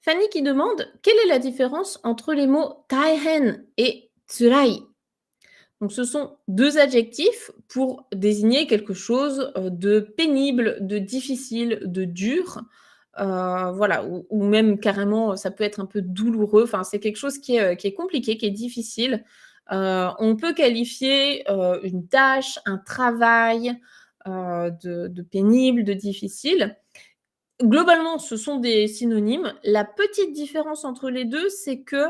Fanny qui demande: «Quelle est la différence entre les mots taihen et tsurai?» Donc ce sont 2 adjectifs pour désigner quelque chose, de pénible, de difficile, de dur, voilà, ou même carrément, ça peut être un peu douloureux. Enfin, c'est quelque chose qui est compliqué, qui est difficile. On peut qualifier, une tâche, un travail, de pénible, de difficile. Globalement, ce sont des synonymes. La petite différence entre les 2, c'est que,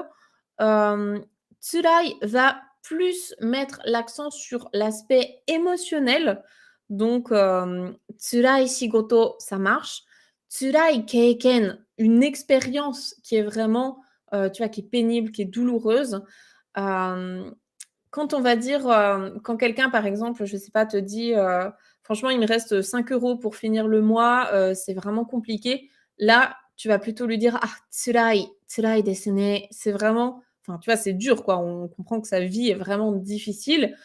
tsurai va plus mettre l'accent sur l'aspect émotionnel. Donc, tsurai shigoto, ça marche. Tsurai keiken, une expérience qui est vraiment, tu vois, qui est pénible, qui est douloureuse. Hem Quand on va dire, quand quelqu'un, par exemple, je sais pas, te dit, «Franchement, il me reste 5 euros pour finir le mois, c'est vraiment compliqué». Là, tu vas plutôt lui dire: «Ah, tsurai, tsurai desu ne». C'est vraiment enfin, tu vois, c'est dur, quoi. On comprend que sa vie est vraiment difficile.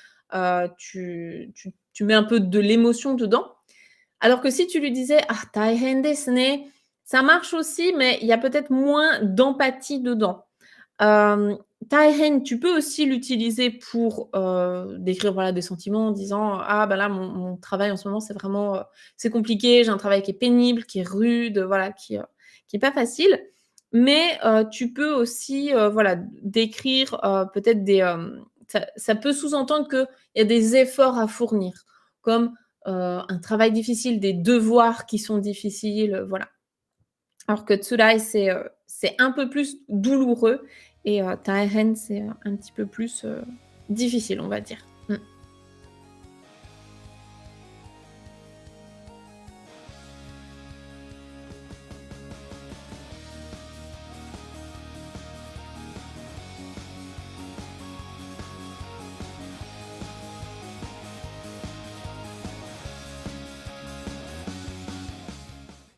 Tu mets un peu de l'émotion dedans. Alors que si tu lui disais: «Ah, taihen desu ne», ça marche aussi, mais il y a peut-être moins d'empathie dedans. Hem, Taihen, tu peux aussi l'utiliser pour, décrire, voilà, des sentiments en disant: «Ah bah là, mon travail en ce moment, c'est vraiment, c'est compliqué, j'ai un travail qui est pénible, qui est rude, voilà, qui est pas facile». Mais, tu peux aussi, voilà, décrire, peut-être ça peut sous-entendre qu'il y a des efforts à fournir, comme, un travail difficile, des devoirs qui sont difficiles, voilà. Alors que Tsurai, c'est un peu plus douloureux et Tairen, c'est, un petit peu plus, difficile, on va dire.